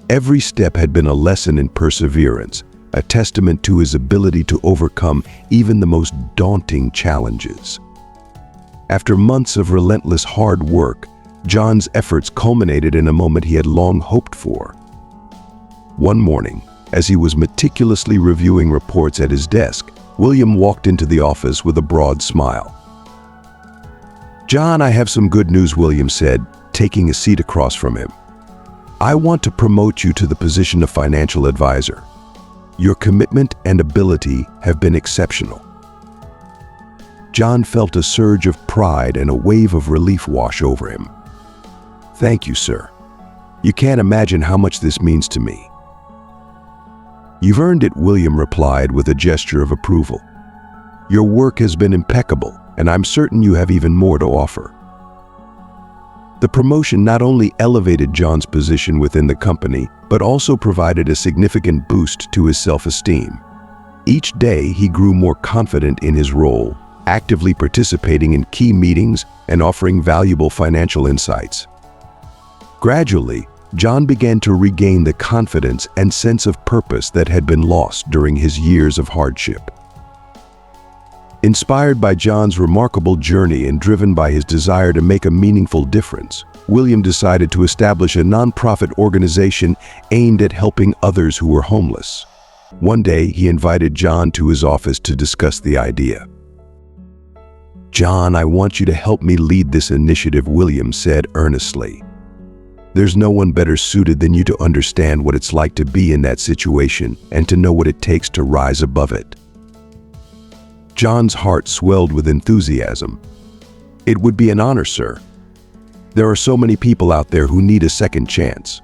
Every step had been a lesson in perseverance, a testament to his ability to overcome even the most daunting challenges. After months of relentless hard work, John's efforts culminated in a moment he had long hoped for. One morning, as he was meticulously reviewing reports at his desk, William walked into the office with a broad smile. "John, I have some good news," William said, taking a seat across from him. "I want to promote you to the position of financial advisor. Your commitment and ability have been exceptional." John felt a surge of pride and a wave of relief wash over him. "Thank you, sir. You can't imagine how much this means to me." "You've earned it," William replied with a gesture of approval. "Your work has been impeccable, and I'm certain you have even more to offer." The promotion not only elevated John's position within the company, but also provided a significant boost to his self-esteem. Each day, he grew more confident in his role, actively participating in key meetings and offering valuable financial insights. Gradually, John began to regain the confidence and sense of purpose that had been lost during his years of hardship. Inspired by John's remarkable journey and driven by his desire to make a meaningful difference, William decided to establish a nonprofit organization aimed at helping others who were homeless. One day, he invited John to his office to discuss the idea. "John, I want you to help me lead this initiative," William said earnestly. "There's no one better suited than you to understand what it's like to be in that situation and to know what it takes to rise above it." John's heart swelled with enthusiasm. "It would be an honor, sir. There are so many people out there who need a second chance."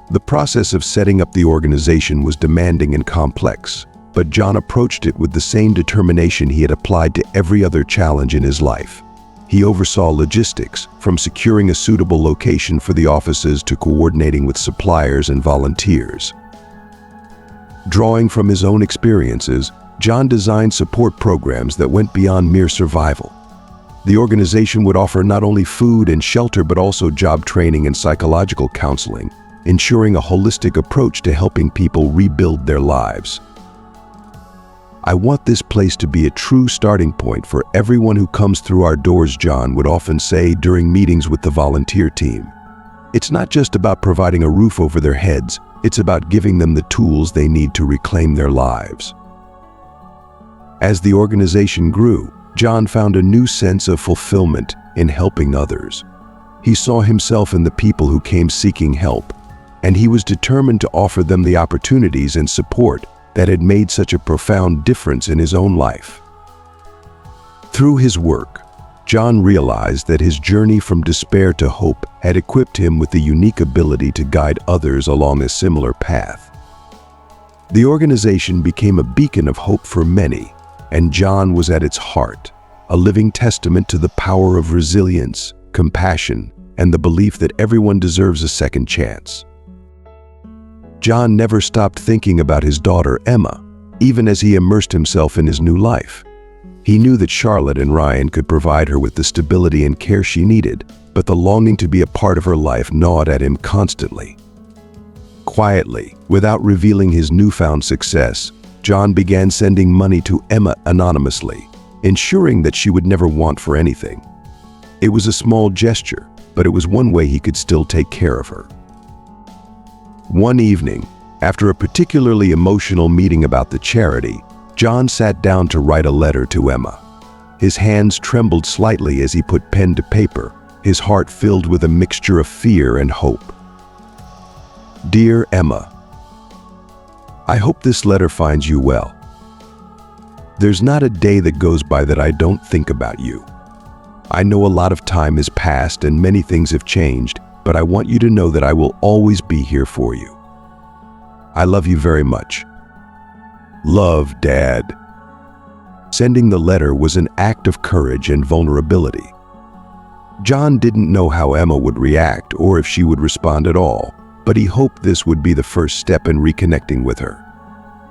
The process of setting up the organization was demanding and complex, but John approached it with the same determination he had applied to every other challenge in his life. He oversaw logistics, from securing a suitable location for the offices to coordinating with suppliers and volunteers. Drawing from his own experiences, John designed support programs that went beyond mere survival. The organization would offer not only food and shelter but also job training and psychological counseling, ensuring a holistic approach to helping people rebuild their lives. "I want this place to be a true starting point for everyone who comes through our doors," John would often say during meetings with the volunteer team. "It's not just about providing a roof over their heads, it's about giving them the tools they need to reclaim their lives." As the organization grew, John found a new sense of fulfillment in helping others. He saw himself in the people who came seeking help, and he was determined to offer them the opportunities and support that had made such a profound difference in his own life. Through his work, John realized that his journey from despair to hope had equipped him with the unique ability to guide others along a similar path. The organization became a beacon of hope for many, and John was at its heart, a living testament to the power of resilience, compassion, and the belief that everyone deserves a second chance. John never stopped thinking about his daughter, Emma, even as he immersed himself in his new life. He knew that Charlotte and Ryan could provide her with the stability and care she needed, but the longing to be a part of her life gnawed at him constantly. Quietly, without revealing his newfound success, John began sending money to Emma anonymously, ensuring that she would never want for anything. It was a small gesture, but it was one way he could still take care of her. One evening, after a particularly emotional meeting about the charity, John sat down to write a letter to Emma. His hands trembled slightly as he put pen to paper, his heart filled with a mixture of fear and hope. "Dear Emma, I hope this letter finds you well. There's not a day that goes by that I don't think about you. I know a lot of time has passed and many things have changed, but I want you to know that I will always be here for you. I love you very much. Love, Dad." Sending the letter was an act of courage and vulnerability. John didn't know how Emma would react or if she would respond at all, but he hoped this would be the first step in reconnecting with her.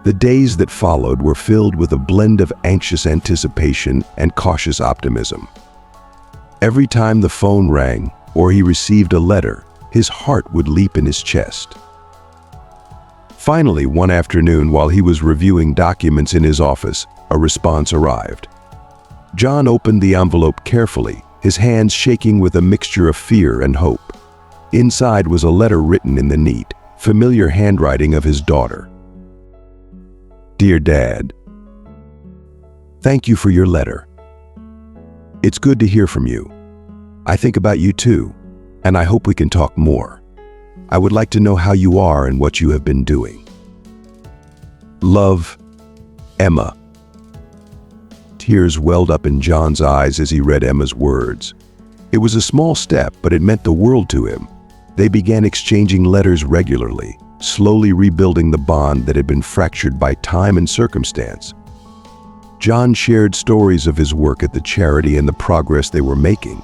The days that followed were filled with a blend of anxious anticipation and cautious optimism. Every time the phone rang or he received a letter, his heart would leap in his chest. Finally, one afternoon, while he was reviewing documents in his office, a response arrived. John opened the envelope carefully, his hands shaking with a mixture of fear and hope. Inside was a letter written in the neat, familiar handwriting of his daughter. "Dear Dad, thank you for your letter. It's good to hear from you. I think about you too, and I hope we can talk more. I would like to know how you are and what you have been doing. Love, Emma." Tears welled up in John's eyes as he read Emma's words. It was a small step, but it meant the world to him. They began exchanging letters regularly, slowly rebuilding the bond that had been fractured by time and circumstance. John shared stories of his work at the charity and the progress they were making.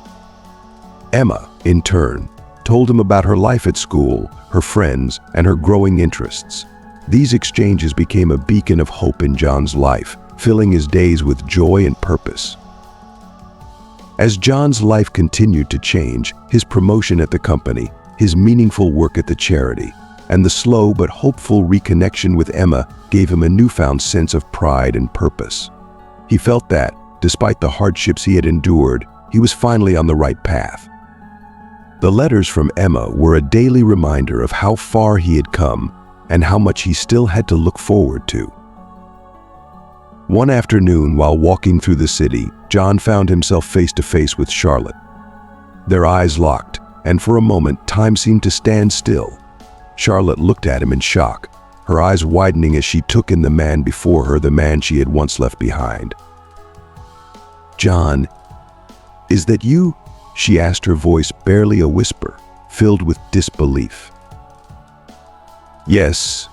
Emma, in turn, told him about her life at school, her friends, and her growing interests. These exchanges became a beacon of hope in John's life, filling his days with joy and purpose. As John's life continued to change, his promotion at the company, his meaningful work at the charity, and the slow but hopeful reconnection with Emma gave him a newfound sense of pride and purpose. He felt that, despite the hardships he had endured, he was finally on the right path. The letters from Emma were a daily reminder of how far he had come and how much he still had to look forward to. One afternoon, while walking through the city, John found himself face to face with Charlotte. Their eyes locked, and for a moment, time seemed to stand still. Charlotte looked at him in shock, her eyes widening as she took in the man before her, the man she had once left behind. "John, is that you?" she asked, her voice barely a whisper, filled with disbelief. "Yes,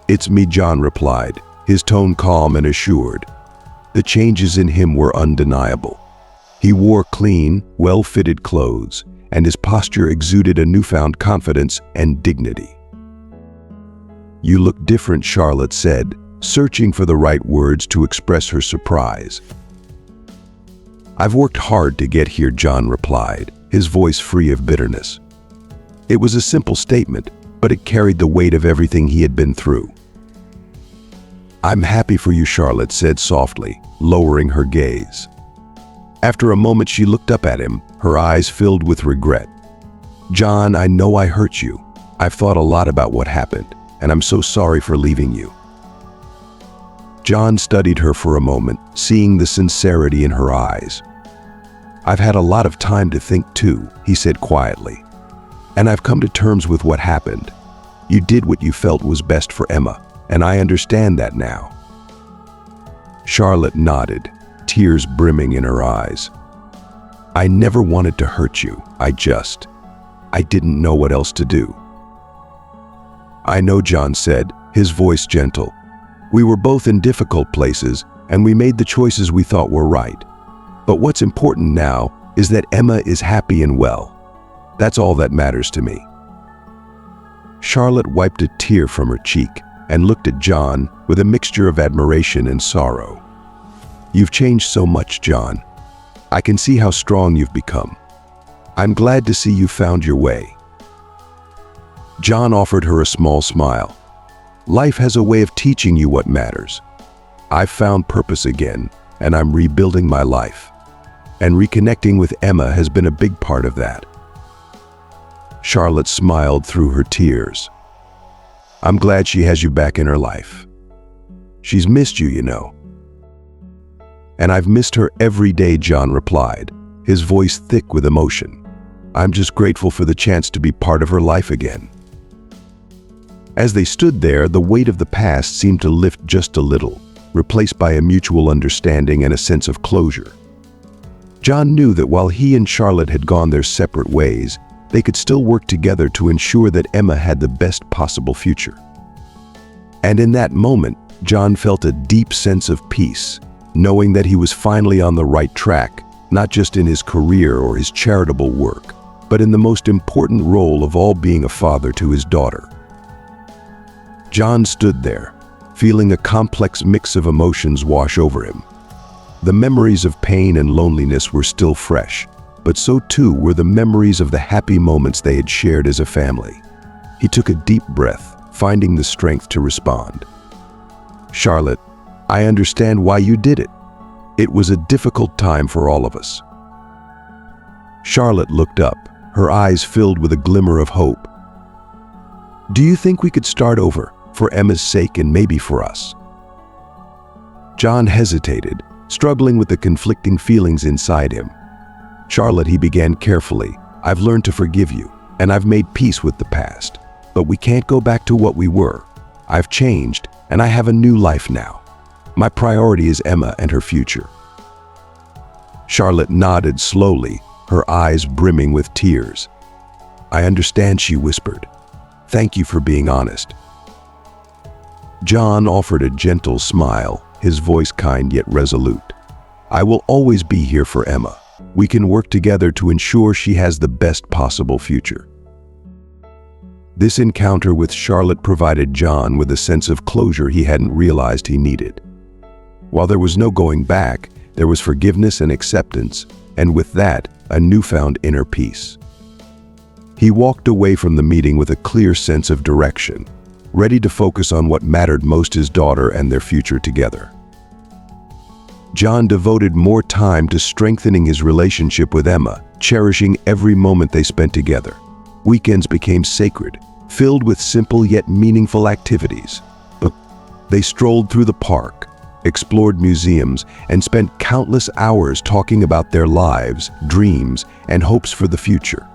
it's me," John replied, his tone calm and assured. The changes in him were undeniable. He wore clean, well-fitted clothes, and his posture exuded a newfound confidence and dignity. "You look different," Charlotte said, searching for the right words to express her surprise. "I've worked hard to get here," John replied, his voice free of bitterness. It was a simple statement, but it carried the weight of everything he had been through. "I'm happy for you," Charlotte said softly, lowering her gaze. After a moment, she looked up at him, her eyes filled with regret. "John, I know I hurt you. I've thought a lot about what happened, and I'm so sorry for leaving you." John studied her for a moment, seeing the sincerity in her eyes. "I've had a lot of time to think too," he said quietly. "And I've come to terms with what happened. You did what you felt was best for Emma, and I understand that now." Charlotte nodded, tears brimming in her eyes. "I never wanted to hurt you. I didn't know what else to do." "I know," John said, his voice gentle. "We were both in difficult places, and we made the choices we thought were right. But what's important now is that Emma is happy and well. That's all that matters to me." Charlotte wiped a tear from her cheek and looked at John with a mixture of admiration and sorrow. "You've changed so much, John. I can see how strong you've become. I'm glad to see you found your way." John offered her a small smile. "Life has a way of teaching you what matters. I've found purpose again, and I'm rebuilding my life. And reconnecting with Emma has been a big part of that." Charlotte smiled through her tears. "I'm glad she has you back in her life. She's missed you, you know." "And I've missed her every day," John replied, his voice thick with emotion. "I'm just grateful for the chance to be part of her life again." As they stood there, the weight of the past seemed to lift just a little, replaced by a mutual understanding and a sense of closure. John knew that while he and Charlotte had gone their separate ways, they could still work together to ensure that Emma had the best possible future. And in that moment, John felt a deep sense of peace, knowing that he was finally on the right track, not just in his career or his charitable work, but in the most important role of all, being a father to his daughter. John stood there, feeling a complex mix of emotions wash over him. The memories of pain and loneliness were still fresh, but so too were the memories of the happy moments they had shared as a family. He took a deep breath, finding the strength to respond. "Charlotte, I understand why you did it. It was a difficult time for all of us." Charlotte looked up, her eyes filled with a glimmer of hope. "Do you think we could start over, for Emma's sake and maybe for us?" John hesitated, struggling with the conflicting feelings inside him. "Charlotte," he began carefully, "I've learned to forgive you, and I've made peace with the past. But we can't go back to what we were. I've changed, and I have a new life now. My priority is Emma and her future." Charlotte nodded slowly, her eyes brimming with tears. "I understand," she whispered. "Thank you for being honest." John offered a gentle smile, his voice kind yet resolute. "I will always be here for Emma. We can work together to ensure she has the best possible future." This encounter with Charlotte provided John with a sense of closure he hadn't realized he needed. While there was no going back, there was forgiveness and acceptance, and with that, a newfound inner peace. He walked away from the meeting with a clear sense of direction, ready to focus on what mattered most: his daughter and their future together. John devoted more time to strengthening his relationship with Emma, cherishing every moment they spent together. Weekends became sacred, filled with simple yet meaningful activities. They strolled through the park, explored museums, and spent countless hours talking about their lives, dreams, and hopes for the future.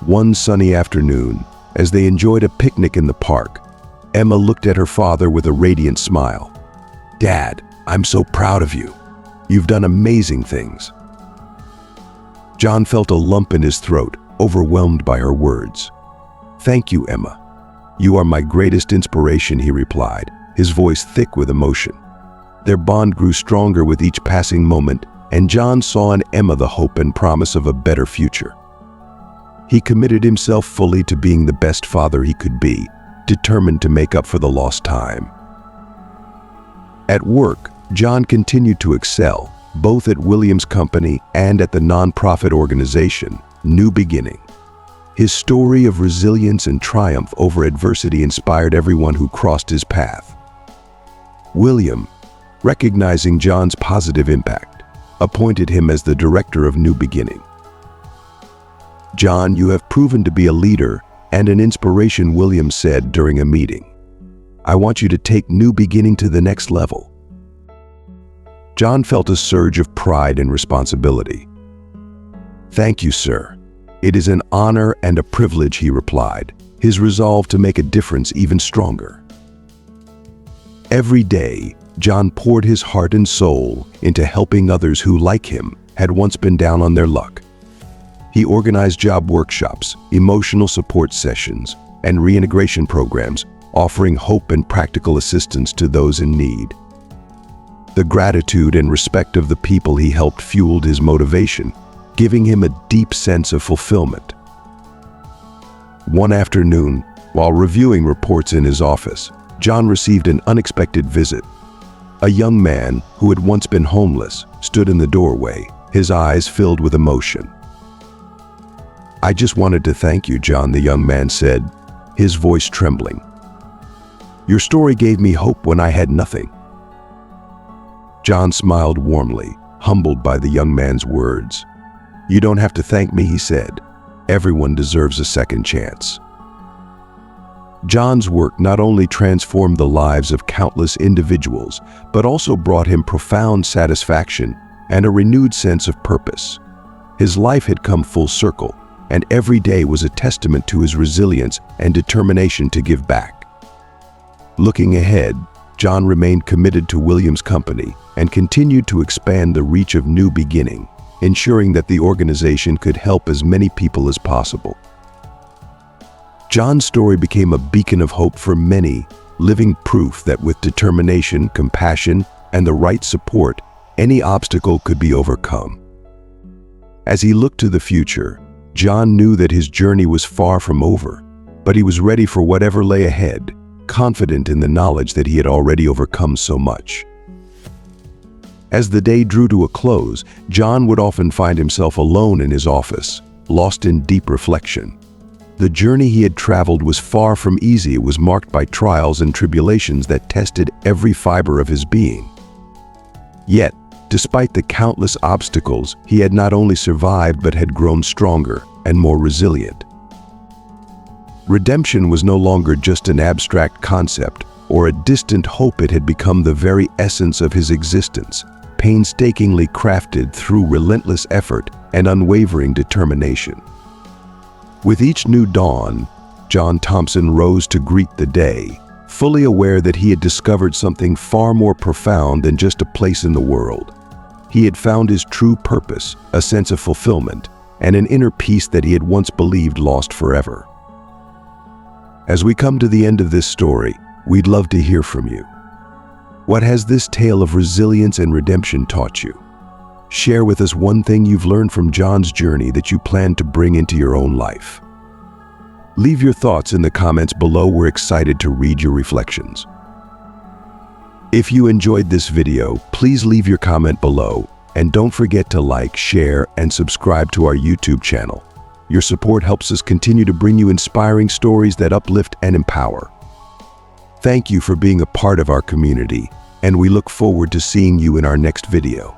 One sunny afternoon, as they enjoyed a picnic in the park, Emma looked at her father with a radiant smile. "Dad, I'm so proud of you. You've done amazing things." John felt a lump in his throat, overwhelmed by her words. "Thank you, Emma. You are my greatest inspiration," he replied, his voice thick with emotion. Their bond grew stronger with each passing moment, and John saw in Emma the hope and promise of a better future. He committed himself fully to being the best father he could be, determined to make up for the lost time. At work, John continued to excel, both at Williams' company and at the nonprofit organization, New Beginning. His story of resilience and triumph over adversity inspired everyone who crossed his path. William, recognizing John's positive impact, appointed him as the director of New Beginning. "John, you have proven to be a leader and an inspiration," William said during a meeting. "I want you to take New Beginning to the next level." John felt a surge of pride and responsibility. "Thank you, sir. It is an honor and a privilege," he replied, his resolve to make a difference even stronger. Every day, John poured his heart and soul into helping others who, like him, had once been down on their luck. He organized job workshops, emotional support sessions, and reintegration programs, offering hope and practical assistance to those in need. The gratitude and respect of the people he helped fueled his motivation, giving him a deep sense of fulfillment. One afternoon, while reviewing reports in his office, John received an unexpected visit. A young man who had once been homeless stood in the doorway, his eyes filled with emotion. "I just wanted to thank you, John," the young man said, his voice trembling. "Your story gave me hope when I had nothing." John smiled warmly, humbled by the young man's words. "You don't have to thank me," he said. "Everyone deserves a second chance." John's work not only transformed the lives of countless individuals, but also brought him profound satisfaction and a renewed sense of purpose. His life had come full circle, and every day was a testament to his resilience and determination to give back. Looking ahead, John remained committed to William's company and continued to expand the reach of New Beginning, ensuring that the organization could help as many people as possible. John's story became a beacon of hope for many, living proof that with determination, compassion, and the right support, any obstacle could be overcome. As he looked to the future, John knew that his journey was far from over, but he was ready for whatever lay ahead, confident in the knowledge that he had already overcome so much. As the day drew to a close, John would often find himself alone in his office, lost in deep reflection. The journey he had traveled was far from easy. It was marked by trials and tribulations that tested every fiber of his being. Yet, despite the countless obstacles, he had not only survived but had grown stronger and more resilient. Redemption was no longer just an abstract concept or a distant hope. It had become the very essence of his existence, painstakingly crafted through relentless effort and unwavering determination. With each new dawn, John Thompson rose to greet the day, fully aware that he had discovered something far more profound than just a place in the world. He had found his true purpose, a sense of fulfillment, and an inner peace that he had once believed lost forever. As we come to the end of this story, we'd love to hear from you. What has this tale of resilience and redemption taught you? Share with us one thing you've learned from John's journey that you plan to bring into your own life. Leave your thoughts in the comments below. We're excited to read your reflections. If you enjoyed this video, please leave your comment below, and don't forget to like, share, and subscribe to our YouTube channel. Your support helps us continue to bring you inspiring stories that uplift and empower. Thank you for being a part of our community, and we look forward to seeing you in our next video.